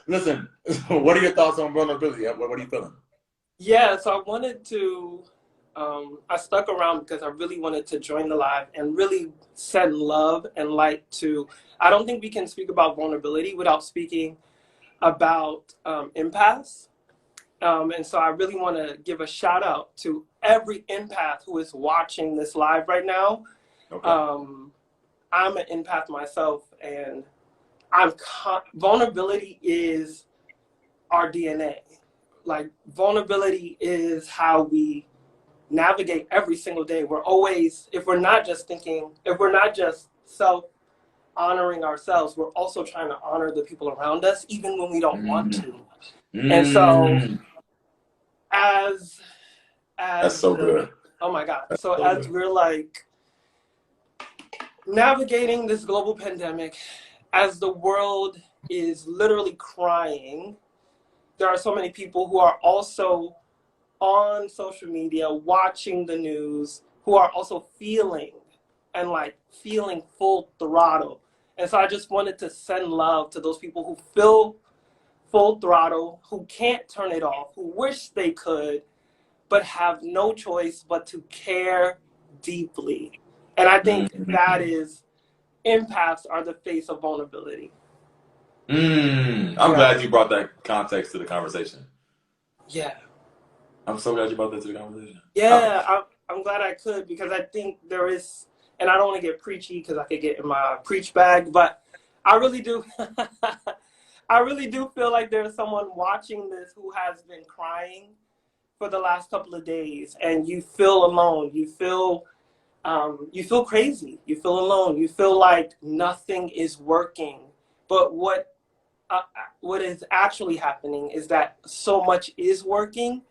Listen, what are your thoughts on vulnerability? What are you feeling? Yeah, so I wanted to, I stuck around because I really wanted to join the live and really send love and light to, I don't think we can speak about vulnerability without speaking about empaths. And so I really want to give a shout out to every empath who is watching this live right now. Okay. I'm an empath myself, and vulnerability is our DNA. Like, vulnerability is how we navigate every single day. We're always, if we're not just self honoring ourselves, we're also trying to honor the people around us, even when we don't want Mm. to. And so, Mm. as That's so good. oh my God, That's so so as good. we're like navigating this global pandemic, as the world is literally crying, there are so many people who are also on social media, watching the news, who are also feeling and like feeling full throttle. And so I just wanted to send love to those people who feel full throttle, who can't turn it off, who wish they could, but have no choice but to care deeply. And I think that Mm. is, empaths are the face of vulnerability. I'm Yeah. glad you brought that context to the conversation. Yeah. I'm so glad you brought that to the conversation. Yeah, I'm glad I could, because I think there is, and I don't want to get preachy because I could get in my preach bag, but I really do, I really do feel like there's someone watching this who has been crying for the last couple of days, and you feel alone. You feel crazy. You feel alone. You feel like nothing is working. But what is actually happening is that so much is working,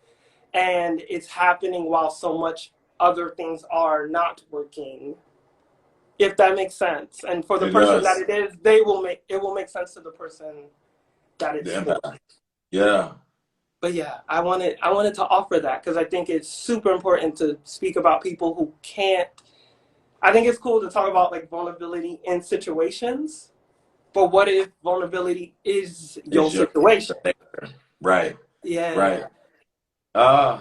and it's happening while so much other things are not working, if that makes sense. And for the It person that does. it is, it will make sense to the person that The it's for. impact. Yeah. But yeah, I wanted to offer that because I think it's super important to speak about people who can't. I think it's cool to talk about like vulnerability in situations, but what if vulnerability is your It's your situation? right. Yeah. Right. Uh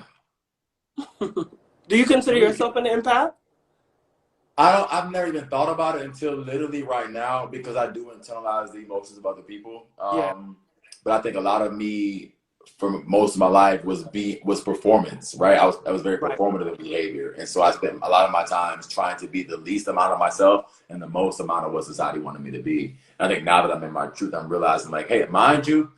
Do you it's consider really yourself an empath? I've never even thought about it until literally right now because I do internalize the emotions of other people. Yeah. But I think a lot of me for most of my life was performance, right? I was very Right. performative behavior. And so I spent a lot of my time trying to be the least amount of myself and the most amount of what society wanted me to be. And I think now that I'm in my truth, I'm realizing like, hey, mind you,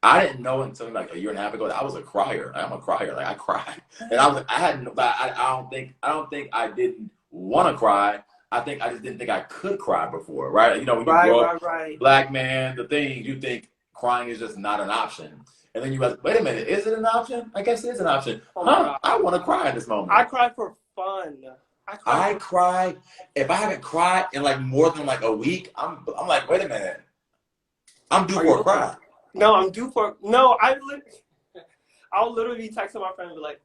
I didn't know until like a year and a half ago that I was a crier. Like, I'm a crier. Like I cried, and I was like, I hadn't. I don't think I didn't want to cry. I think I just didn't think I could cry before, right? You know, when you Right, grow up, right, right. black man, the thing you think crying is just not an option, and then you ask, wait a minute, is it an option? I guess it is an option, Oh my huh? God. I want to cry in this I moment. cry for fun. I cry I for cry if I haven't cried in like more than like a week. I'm like, wait a minute, I'm due Are for you a okay? cry. No, I'm due for no, I'll literally be texting my friend and be like,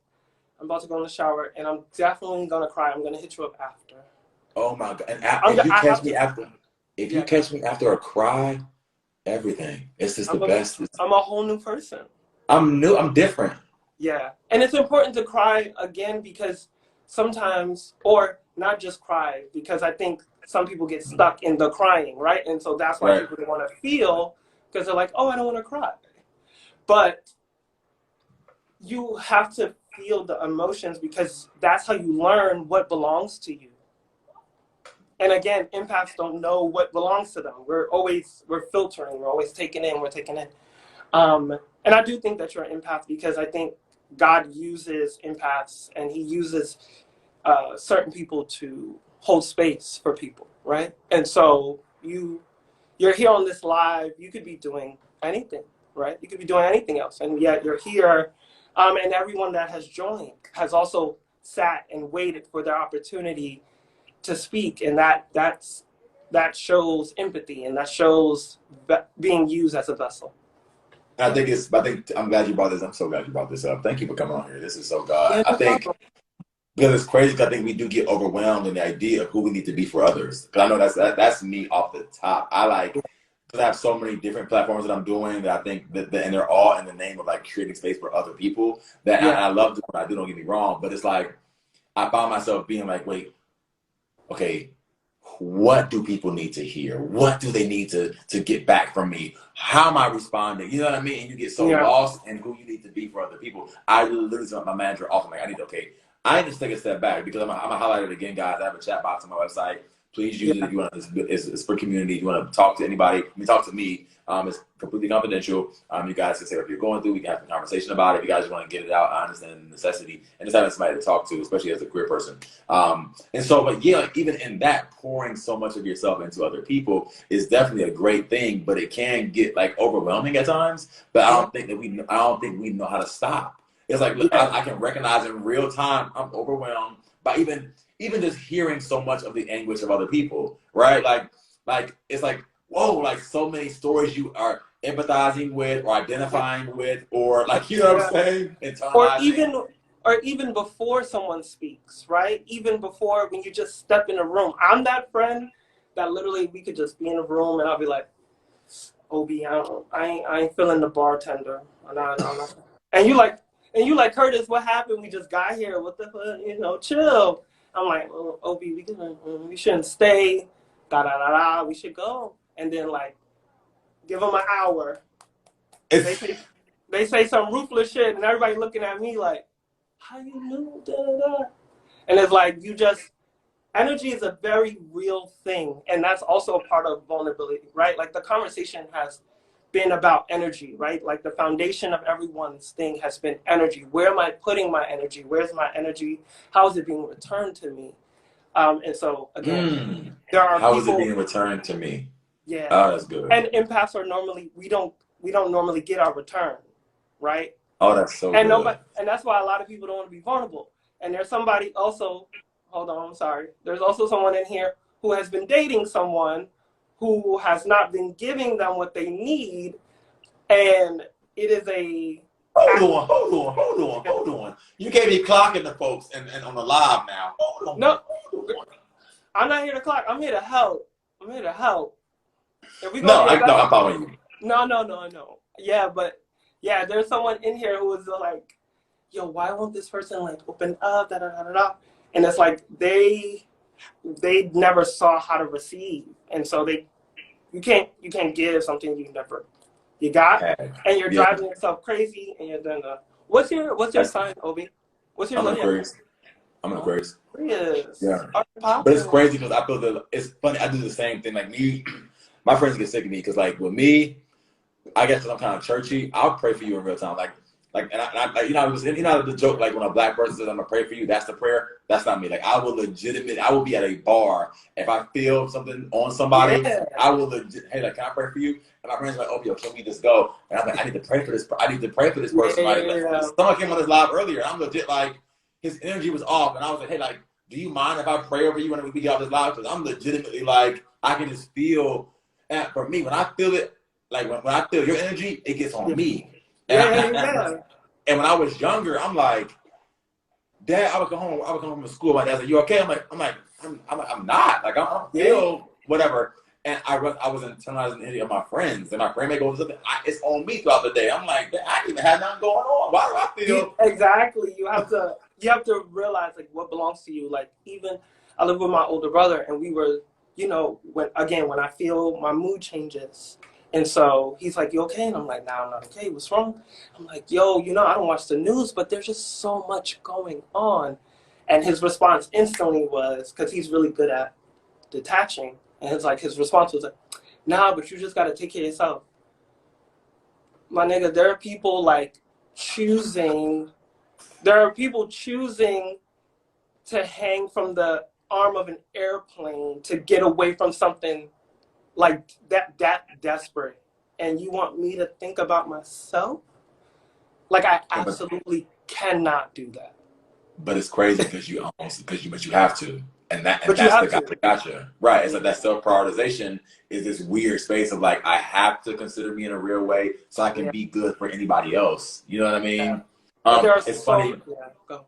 I'm about to go in the shower and I'm definitely gonna cry. I'm gonna hit you up after. Oh my god! And I'm if you I catch have me to. after, if you Yeah. catch me after a cry, everything. It's just the I'm a best. I'm a whole new person. I'm new. I'm different. Yeah. And it's important to cry again because sometimes, or not just cry, because I think some people get stuck in the crying, right? And so that's why Right. people want to feel, because they're like, oh, I don't want to cry. But you have to feel the emotions because that's how you learn what belongs to you. And again, empaths don't know what belongs to them. We're filtering, we're always taking in, we're taking in. And I do think that you're an empath because I think God uses empaths and he uses certain people to hold space for people, right? And so you're here on this live, you could be doing anything, right? You could be doing anything else, and yet you're here. And everyone that has joined has also sat and waited for their opportunity to speak, and that shows empathy, and that shows being used as a vessel. I think I'm glad you brought this. I'm so glad you brought this up. Thank you for coming on here. This is so God. Yeah, I no think problem. because it's crazy. 'Cause I think we do get overwhelmed in the idea of who we need to be for others. Because I know that's me off the top. I like I have so many different platforms that I'm doing that I think that and they're all in the name of like creating space for other people. That Yeah. I love doing what I do. Don't get me wrong, but it's like I found myself being like, wait, okay, what do people need to hear? What do they need to get back from me? How am I responding? You know what I mean? And you get so Yeah. lost in who you need to be for other people. I literally tell my manager often, like, I need to take a step back because I'm gonna highlight it again, guys. I have a chat box on my website. Please use it if Yeah. you want. It's for community. If you want to talk to anybody, talk to me. It's completely confidential. You guys can say what you're going through. We can have a conversation about it. If you guys want to get it out, I understand the necessity and just having somebody to talk to, especially as a queer person. And so, but yeah, like even in that, pouring so much of yourself into other people is definitely a great thing, but it can get like overwhelming at times. But Yeah. I don't think we know how to stop. It's like, look, Yeah. I can recognize in real time I'm overwhelmed by even just hearing so much of the anguish of other people, right? Like it's like, whoa, like so many stories you are empathizing with or identifying with, or like, you know what I'm Yeah. saying? Or Internalizing. even or even before someone speaks, right? Even before when you just step in a room. I'm that friend that literally we could just be in a room and I'll be like, Obio, I ain't feeling the bartender. And you like Curtis, what happened? We just got here. What the fuck? Chill. I'm like, oh, Obi, we shouldn't stay. Da da da da. We should go. And then like, give them an hour. They It's say some ruthless shit, and everybody looking at me like, how you knew? Da da da. And it's like you just energy is a very real thing, and that's also a part of vulnerability, right? Like the conversation has been about energy, right? Like the foundation of everyone's thing has been energy. Where am I putting my energy? Where's my energy? How is it being returned to me? And so again, there are how is it people, being returned to me? yeah, Oh, that's good. and empaths are normally we don't normally get our return, right? Oh, that's so And nobody, good. and that's why a lot of people don't want to be vulnerable. And there's somebody also, hold on, I'm sorry. There's also someone in here who has been dating someone who has not been giving them what they need, and it is a Hold on. You can't be clocking the folks and on the live now. no. Hold on. I'm not here to clock. I'm here to help. I'm here to help. If we gonna No, get no, better, I'm following you. no. Yeah, but yeah, there's someone in here who was like, yo, why won't this person like open up? Da da da da da. And it's like they never saw how to receive, and so you can't give something you got, Had. and you're Yeah, driving yourself crazy, and you're doing the what's your that's, sign, Obi? What's your I'm an zodiac? Aquarius. I'm an Oh, Aquarius. Aquarius. Yeah. Are you But it's popping? crazy because I feel that it's funny. I do the same thing. Like me, my friends get sick of me because like with me, I guess 'cause I'm kind of churchy. I'll pray for you in real time. The joke, like when a black person says, I'm gonna pray for you, that's the prayer. That's not me. Like I will be at a bar. If I feel something on somebody, Yeah, I will legit, hey, like, can I pray for you? And my friends are like, oh, yo, can we just go? And I'm like, I need to pray for this. I need to pray for this person. Like, yeah, someone came on this live earlier, and I'm legit like, his energy was off. And I was like, hey, like, do you mind if I pray over you when we get off this live? Because I'm legitimately like, I can just feel, and for me, when I feel it, like when I feel your energy, it gets on yeah, me. And, yeah, yeah. and when I was younger, I'm like, Dad, I would come home from school. My dad's like, you okay? I'm not. Like, I don't Yeah. feel whatever. And I was internalizing any of my friends. And my friend may go something, it's on me throughout the day. I'm like, I didn't even have nothing going on. Why do I feel? Exactly. You have to realize like what belongs to you. Like even I live with my older brother, and we were, when I feel my mood changes, and so he's like, "You okay?" And I'm like, "Nah, I'm not okay. What's wrong?" I'm like, "Yo, I don't watch the news, but there's just so much going on." And his response instantly was, because he's really good at detaching, and his response was like, "Nah, but you just gotta take care of yourself." My nigga, there are people like choosing there are people choosing to hang from the arm of an airplane to get away from something like that desperate. And you want me to think about myself? Like I Yeah, but absolutely cannot do that. it's crazy but you have to. And But you that's the have to. gotcha. Right. It's Yeah. like that self prioritization is this weird space of like I have to consider me in a real way so I can Yeah. be good for anybody else. You know what I Yeah. mean? And there are It's funny. yeah, go.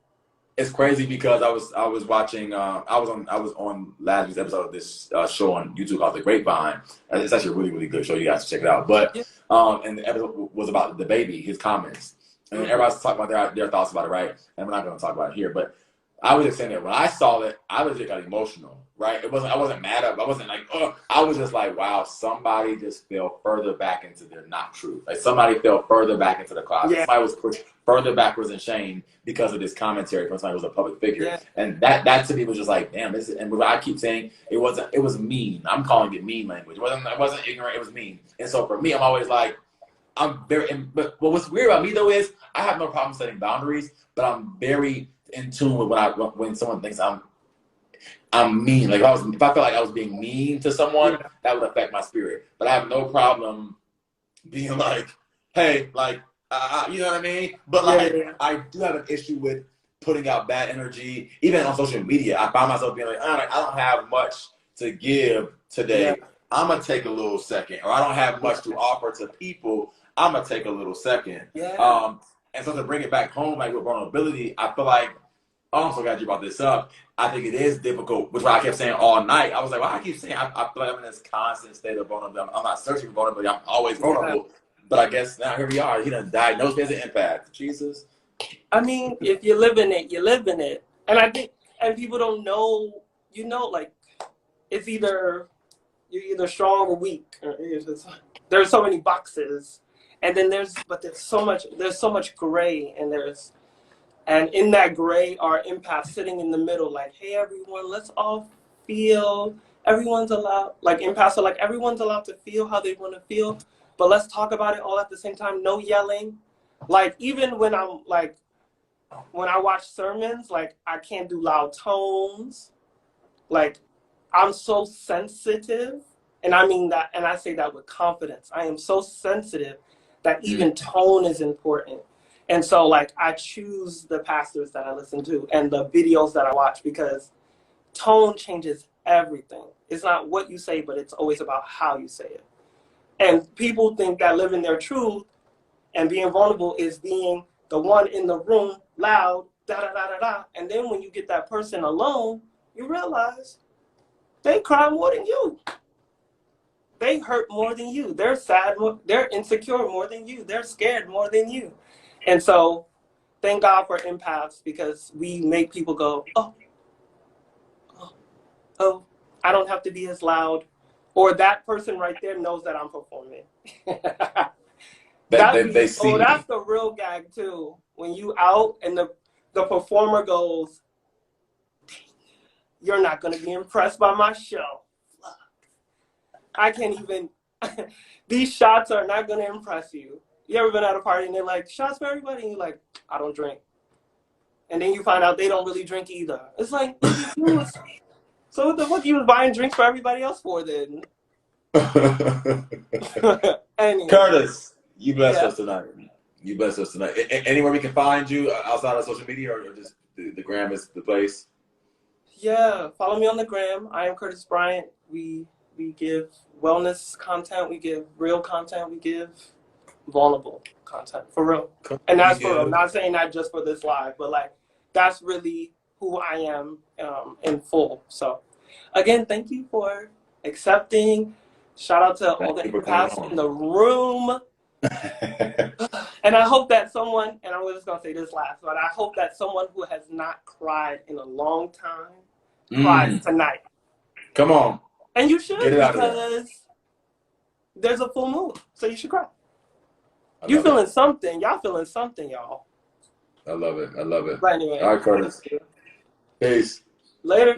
It's crazy because I was watching I was on last week's episode of this show on YouTube called The Grapevine. And it's actually a really really good show. You guys should check it out. But Yeah. and the episode was about the baby, his comments, and Mhm. everybody's talking about their thoughts about it, right? And we're not going to talk about it here, but I was just saying that when I saw it, I legit got emotional, right? I wasn't mad at it. I wasn't like, oh, I was just like, wow, somebody just fell further back into their not truth. Like somebody fell further back into the closet. Yeah. Somebody was pushed further backwards in shame because of this commentary from somebody who was a public figure. Yeah. And that to me was just like, damn, this is, and what I keep saying, it was mean. I'm calling it mean language. It wasn't ignorant, it was mean. And so for me, I'm always like, but what's weird about me though is I have no problem setting boundaries, but I'm very in tune with when someone thinks I'm mean. Like if I felt like I was being mean to someone, Yeah. that would affect my spirit. But I have no problem being like, hey, like, you know what I mean? But like, Yeah. I do have an issue with putting out bad energy, even on social media. I find myself being like, I don't have much to give today. Yeah. I'm gonna take a little second, or I don't have much to offer to people. I'm gonna take a little second. Yeah. And so to bring it back home, like with vulnerability, I feel like, oh, I'm so glad you brought this up. I think it is difficult, which I kept saying all night. I was like, well, I keep saying I feel like I'm in this constant state of vulnerability. I'm not searching for vulnerability. I'm always vulnerable. Yeah. But I guess now here we are. He done diagnosed me as an empath. Jesus. I mean, if you live in it, you live in it. And I think, and people don't know, like, it's you're either strong or weak. There's so many boxes. And then there's so much gray, and in that gray are empaths sitting in the middle, like, hey everyone, let's all feel. Everyone's allowed, like empaths are like, everyone's allowed to feel how they want to feel, but let's talk about it all at the same time. No yelling. Like even when I watch sermons, like I can't do loud tones. Like I'm so sensitive, and I mean that, and I say that with confidence. I am so sensitive that even tone is important. And so like I choose the pastors that I listen to and the videos that I watch, because tone changes everything. It's not what you say, but it's always about how you say it. And people think that living their truth and being vulnerable is being the one in the room, loud, da da da da da. And then when you get that person alone, you realize they cry more than you. They hurt more than you. They're sad more, they're insecure more than you. They're scared more than you. And so thank God for empaths, because we make people go, oh, I don't have to be as loud. Or that person right there knows that I'm performing. They see. That's the real gag too. When you out and the performer goes, you're not going to be impressed by my show. I can't even, these shots are not going to impress you. You ever been at a party and they're like, shots for everybody? And you're like, I don't drink. And then you find out they don't really drink either. It's like, so what the fuck you was buying drinks for everybody else for then? Anyway. Curtis, you blessed us tonight. You blessed us tonight. Anywhere we can find you outside of social media, or just the gram is the place? Yeah, follow me on the gram. I am Curtis Bryant. We give wellness content. We give real content. We give vulnerable content, for real. And that's for real. I'm not saying that just for this live, but like that's really who I am in full. So again, thank you for accepting. Shout out to all the empaths in the room. And I hope that someone, and I'm just gonna say this last, but I hope that someone who has not cried in a long time cries tonight. Come on. And you should, because there's a full moon, so you should cry. You feeling something. Y'all feeling something, y'all. I love it. I love it. But anyway. All right, Curtis. Peace. Later.